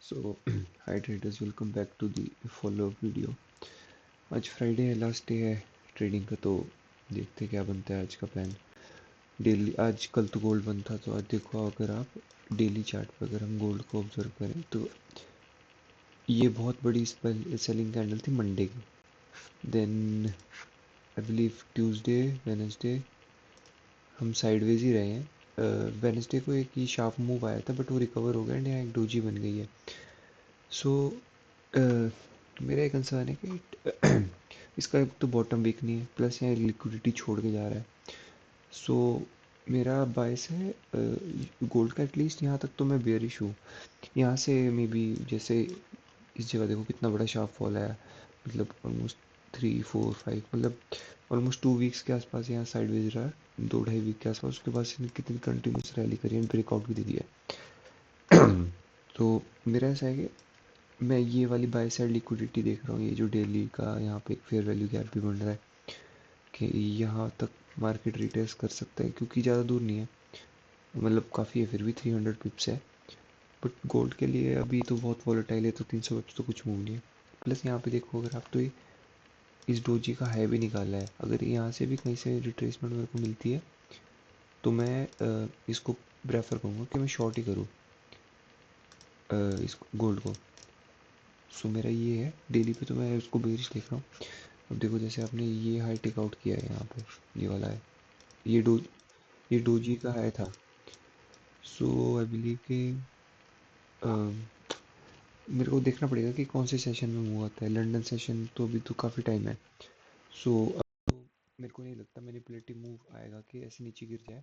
So, hi traders, welcome back to the follow up video. आज Friday है, last day है trading का, तो देखते हैं क्या बनता है आज का प्लान। डेली आज कल तो गोल्ड बंद था, तो आज देखो अगर आप डेली चार्ट पर अगर हम गोल्ड को ऑब्जर्व करें तो ये बहुत बड़ी सेलिंग कैंडल थी मंडे की। Then I believe Tuesday Wednesday हम साइडवेज ही रहे हैं। वेनसडे को एक ही शार्प मूव आया था बट वो रिकवर हो गया एंड यहाँ एक डोजी बन गई है। सो मेरा एक कंसर्न है कि इसका एक तो बॉटम वीक नहीं है, प्लस यहाँ लिक्विडिटी छोड़ के जा रहा है। सो मेरा बायस है गोल्ड का, एटलीस्ट यहाँ तक तो मैं बेयरिश हूँ। यहाँ से मे बी जैसे इस जगह देखो कितना बड़ा शार्प फॉल आया, मतलब ऑलमोस्ट 3 4 5, मतलब ऑलमोस्ट 2 वीक्स के आसपास यहाँ साइडवेज रहा, 2 ढाई वीक के आसपास। उसके बाद इसने कितनी कंटिन्यूस रैली करी एंड ब्रेकआउट भी दे दिया। तो मेरा ऐसा है कि मैं ये वाली बाय साइड लिक्विडिटी देख रहा हूँ, ये जो डेली का यहाँ पे एक फेयर वैल्यू गैप भी बन रहा है कि यहाँ तक मार्केट रिटेस कर सकता है, क्योंकि ज़्यादा दूर नहीं है, मतलब काफ़ी है, फिर भी 300 पिप्स है। बट गोल्ड के लिए अभी तो बहुत वॉलेटाइल है, तो 300 पिप्स तो कुछ मूव नहीं है। प्लस यहाँ पे देखो अगर आप, तो ये इस डोजी का हाई भी निकाला है, अगर यहाँ से भी कहीं से रिट्रेसमेंट मेरे को मिलती है तो मैं इसको प्रेफर करूँगा कि मैं शॉर्ट ही करूँ इस गोल्ड को। सो मेरा ये है डेली पे, तो मैं उसको बेरिश देख रहा हूँ। अब देखो जैसे आपने ये हाई टेक आउट किया है यहाँ पे, ये वाला है, ये डो ये डोजी का हाई था। सो आई बिलीव कि मेरे को देखना पड़ेगा कि कौन से सेशन में मूव आता है। लंदन सेशन तो अभी तो काफ़ी टाइम है। सो मेरे को नहीं लगता मैनिपुलेटिव मूव आएगा कि ऐसे नीचे गिर जाए।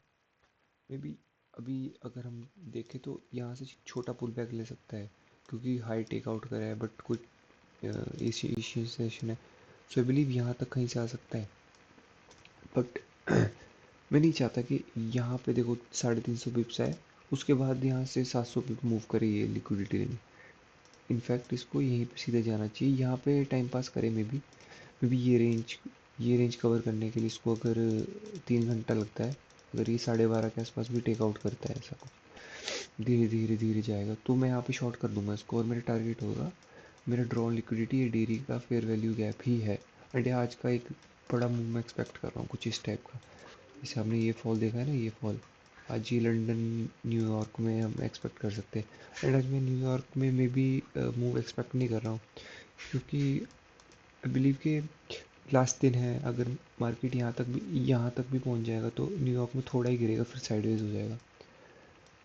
मे बी अभी अगर हम देखें तो यहाँ से छोटा पुल बैक ले सकता है, क्योंकि हाई टेक आउट करा है बट कुछ एशियन सेशन है। सो आई बिलीव यहाँ तक कहीं से आ सकता है। बट मैं नहीं चाहता कि यहाँ पे देखो 350 पिप्स आए, उसके बाद यहाँ से 700 पिप मूव करे ये लिक्विडिटी लेने। इनफैक्ट इसको यहीं पे सीधे जाना चाहिए, यहाँ पे टाइम पास करे। मे बी ये रेंज कवर करने के लिए इसको अगर 3 घंटा लगता है, अगर ये 12:30 के आसपास भी टेकआउट करता है, ऐसा कुछ धीरे धीरे धीरे जाएगा, तो मैं यहाँ पे शॉर्ट कर दूंगा इसको। और मेरा टारगेट होगा, मेरा ड्रॉन लिक्विडिटी ये डेरी का फेयर वैल्यू गैप ही है। एंड आज का एक बड़ा मूव मैं एक्सपेक्ट कर रहा हूँ कुछ इस टाइप का। जैसे आपने ये फॉल देखा है ना, ये फॉल आज ये लंदन न्यूयॉर्क में हम एक्सपेक्ट कर सकते हैं। एंड आज मैं न्यूयॉर्क में मे बी मूव एक्सपेक्ट नहीं कर रहा हूँ, क्योंकि आई बिलीव कि लास्ट दिन है। अगर मार्केट यहाँ तक भी पहुँच जाएगा तो न्यूयॉर्क में थोड़ा ही गिरेगा, फिर साइडवेज हो जाएगा।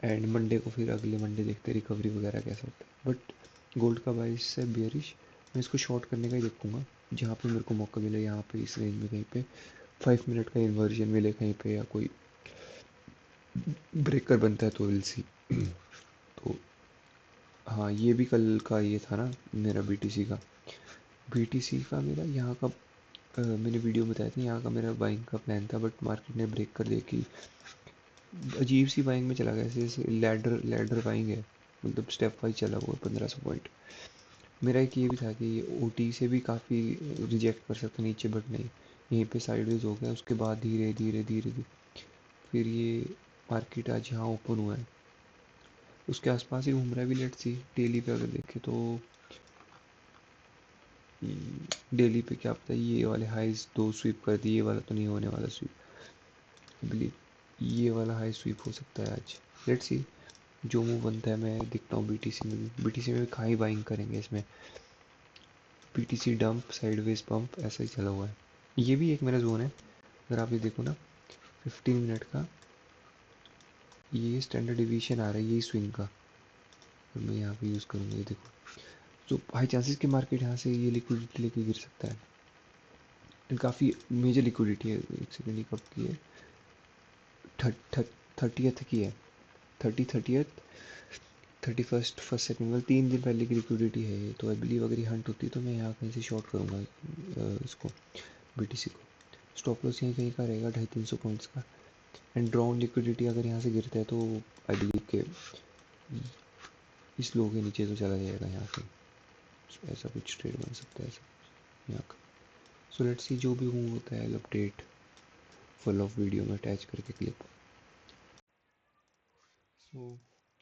एंड मंडे को, फिर अगले मंडे देखते रिकवरी वगैरह कैसा होता है। बट गोल्ड का बाइस है बियरिश, मैं इसको शॉर्ट करने का ही देखूंगा। जहाँ पे मेरे को मौका मिले, यहाँ पे इस रेंज में कहीं पे 5 मिनट का इन्वर्जन मिले कहीं पे, या कोई ब्रेकर बनता है तो विल सी। तो हाँ, ये भी कल का ये था ना मेरा बीटीसी का मेरा यहाँ का मैंने वीडियो बताया था, यहाँ का मेरा बाइंग का प्लान था, बट मार्केट ने ब्रेक कर दिया कि अजीब सी बाइंग में चला गया, जैसे जैसे लैडर लैडर बाइंग है, मतलब स्टेप वाइज चला हुआ 1500 पॉइंट। मेरा एक ये भी था कि ओ टी से भी काफ़ी रिजेक्ट कर सकते नीचे, बट नहीं, यहीं पे साइडवेज हो गया। उसके बाद धीरे धीरे धीरे धीरे फिर ये मार्केट आज यहाँ ओपन हुआ है, उसके आसपास ही घूम रहा है भी। लेट्स सी डेली पे अगर देखें तो डेली पे क्या पता ये वाले हाईज दो स्वीप कर दिए, ये वाला तो नहीं होने वाला स्वीप। बिलीव ये वाला हाई स्वीप हो सकता है आज। लेट्स सी जो मुंह बनता है। मैं दिखता हूँ बीटीसी में भी कहाँ ही बाइंग करेंगे इसमें। बीटीसी डंप साइडवेज पंप ऐसा ही चला हुआ है। ये भी एक मेरा जोन है, अगर आप ये देखो ना 15 मिनट का, ये स्टैंडर्ड डिवीजन आ रहा है यही स्विंग का, और मैं यहाँ पे यूज़ करूँगा। ये देखो, तो हाई चांसेस की मार्केट यहाँ से ये लिक्विडिटी लेके गिर सकता है। काफ़ी मेजर लिक्विडिटी है। एक सेकेंड, ये कब की है? 30th की है, 31st फर्स्ट सेकंड, मतलब 3 दिन पहले की लिक्विडिटी है ये। तो आई बिलीव अगर ये हंट होती है तो मैं यहाँ कहीं से शॉर्ट करूँगा इसको, बीटीसी को। स्टॉप लॉस यहीं कहीं का रहेगा 250-300 पॉइंट्स का। एंड ड्रॉन लिक्विडिटी अगर यहाँ से गिरता है तो आई बिलीव के इस लो के नीचे तो चला जाएगा यहाँ से। So, ऐसा कुछ ट्रेड बन सकता है ऐसा यहाँ का। सो लेट्स सी जो भी मूव होता है, अपडेट फुल ऑफ वीडियो में अटैच करके क्लिप। सो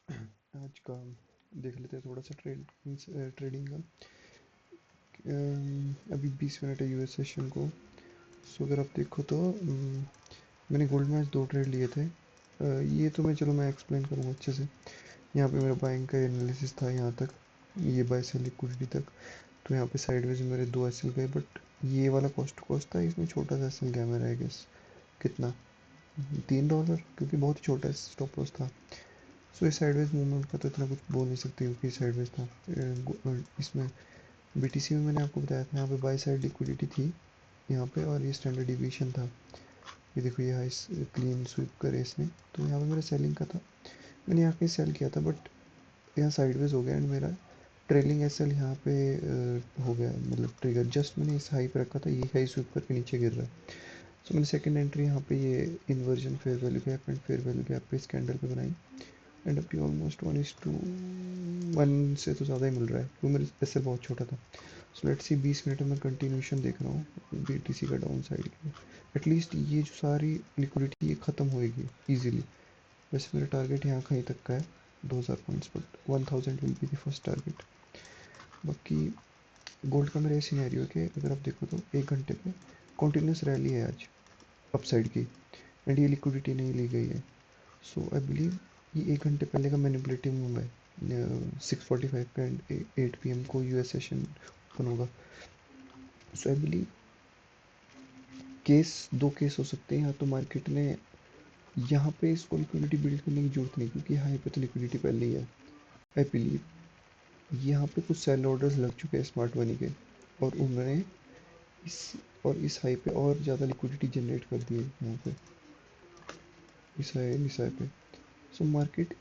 आज का देख लेते हैं थोड़ा सा ट्रेडिंग का। अभी 20 मिनट है यूएस सेशन को। सो अगर आप देखो तो मैंने गोल्ड में आज 2 ट्रेड लिए थे। ये तो मैं एक्सप्लेन करूँगा अच्छे से। यहाँ पे मेरा बाइंग का एनालिसिस था यहाँ तक, ये बाय सेल लिक्विडिटी तक। तो यहाँ पे साइडवेज मेरे 2 एसएल गए, बट ये वाला कॉस्ट टू कॉस्ट था, इसमें छोटा सा एसएल गया मेरा, आई गेस कितना, $3, क्योंकि बहुत ही छोटा स्टॉप लॉस था। सो इस साइडवेज मूवमेंट का तो इतना कुछ बोल नहीं सकते क्योंकि साइडवेज था। इसमें बीटीसी में मैंने आपको बताया था यहाँ पे बाई साइड लिक्विडिटी थी यहाँ पे, और ये स्टैंडर्ड डिवीजन था। ये देखो ये हाई क्लीन स्वीप करे इसने, तो यहाँ पे मेरा सेलिंग का था, मैंने यहाँ कहीं सेल किया था, बट यहाँ साइडवेज हो गया एंड मेरा ट्रेलिंग एसएल यहाँ पे हो गया, मतलब ट्रिगर जस्ट मैंने इस हाई पे रखा था, ये हाई स्वीप करके नीचे गिर रहा है। सो मैंने सेकंड एंट्री यहाँ पे ये inversion fair value gap and fair value gap पे इस कैंडल पे बनाई, एंड अभी ऑलमोस्ट 1:1 से तो ज़्यादा ही मिल रहा है क्योंकि मेरा एसएल बहुत छोटा था। सो लेट्स सी 20 मिनट में कंटिन्यूशन देख रहा हूँ बीटीसी का डाउन साइड की। एटलीस्ट ये जो सारी लिक्विडिटी ये ख़त्म होएगी ईजिली। वैसे मेरा टारगेट यहाँ कहीं तक का है 2000 points, but 1000 will be the first target. बाकी गोल्ड का मेरा ये सिनेरियो है कि अगर आप देखो तो 1 घंटे पे कॉन्टीन्यूस रैली है आज अपसाइड की, एंड ये लिक्विडिटी नहीं ली गई है। सो आई बिलीव ये 1 घंटे पहले का मैनिपुलेटिव मूव है। 6:45 का एंड 8 PM को यूएस सेशन ओपन होगा। सो आई बिलीव दो केस हो सकते हैं, या तो मार्केट ने यहाँ पे इसको लिक्विडिटी बिल्ड करने की जरूरत नहीं क्योंकि हाई पे तो लिक्विडिटी पहले ही है। आई बिलीव यहाँ पे कुछ सेल ऑर्डर्स लग चुके हैं स्मार्ट मनी के, और उन्होंने इस इस हाई पे और ज़्यादा लिक्विडिटी जनरेट कर दी है यहाँ पे, इस हाई पे। सो मार्केट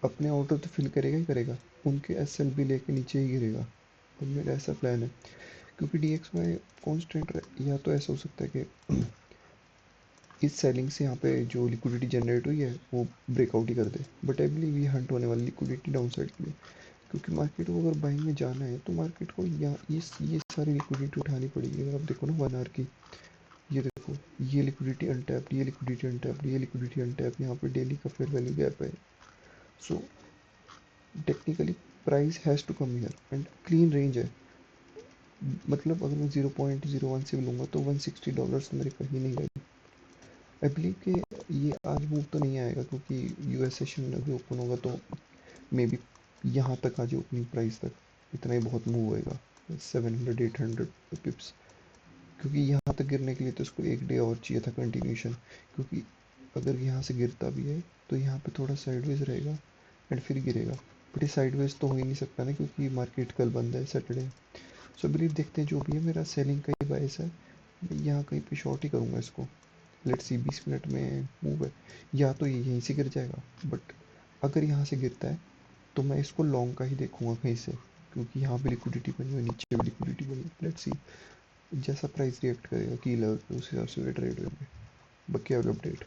अपने ऑर्डर तो फिल करेगा ही करेगा, उनके एसएल भी लेके नीचे ही गिरेगा, और मेरा ऐसा प्लान है। क्योंकि DXY कांस्टेंट या तो ऐसा हो सकता है कि इस सेलिंग से यहाँ पे जो लिक्विडिटी जनरेट हुई है वो ब्रेकआउट ही कर दे, बट आई बिलीव ये हंट होने वाली लिक्विडिटी डाउन साइड के लिए, क्योंकि मार्केट को अगर बाइंग में जाना है तो मार्केट को यहाँ ये सारी लिक्विडिटी उठानी पड़ेगी। अगर आप देखो ना 1 आवर की, ये देखो ये लिक्विडिटी अनटैप्ड, ये लिक्विडिटी अनटैप्ड, ये लिक्विडिटी अनटैप्ड, यहाँ पे डेली का फेयर वैल्यू गैप है। So technically price has to come here and clean range है, मतलब अगर मैं 0.01 से भी लूँगा तो $160 तो मेरे कहीं नहीं गए। आई बिलीव कि ये आज मूव तो नहीं आएगा क्योंकि यूएस सेशन अभी ओपन होगा, तो मे बी यहाँ तक आ जाए ओपनिंग प्राइस तक, इतना ही बहुत मूव होएगा 700-800 पिप्स, क्योंकि यहाँ तक गिरने के लिए तो इसको 1 डे और चाहिए था कंटिन्यूशन, क्योंकि अगर यहाँ से गिरता भी है तो यहाँ पे थोड़ा साइडवेज रहेगा एंड फिर गिरेगा, बट ये साइडवेज तो हो ही नहीं सकता ना क्योंकि मार्केट कल बंद है सैटरडे। सो बिलीव देखते हैं जो भी है, मेरा सेलिंग का ही बायस है, मैं यहाँ कहीं पे शॉर्ट ही करूँगा इसको। लेट्स सी 20 मिनट में मूव है, या तो ये यहीं से गिर जाएगा, बट अगर यहाँ से गिरता है तो मैं इसको लॉन्ग का ही देखूंगा कहीं से, क्योंकि यहाँ भी लिक्विडिटी बनी हुई, नीचे भी लिक्विडिटी बनी। लेट्स सी जैसा प्राइस रिएक्ट करेगा की उस हिसाब से ट्रेड करेंगे। बाकी अपडेट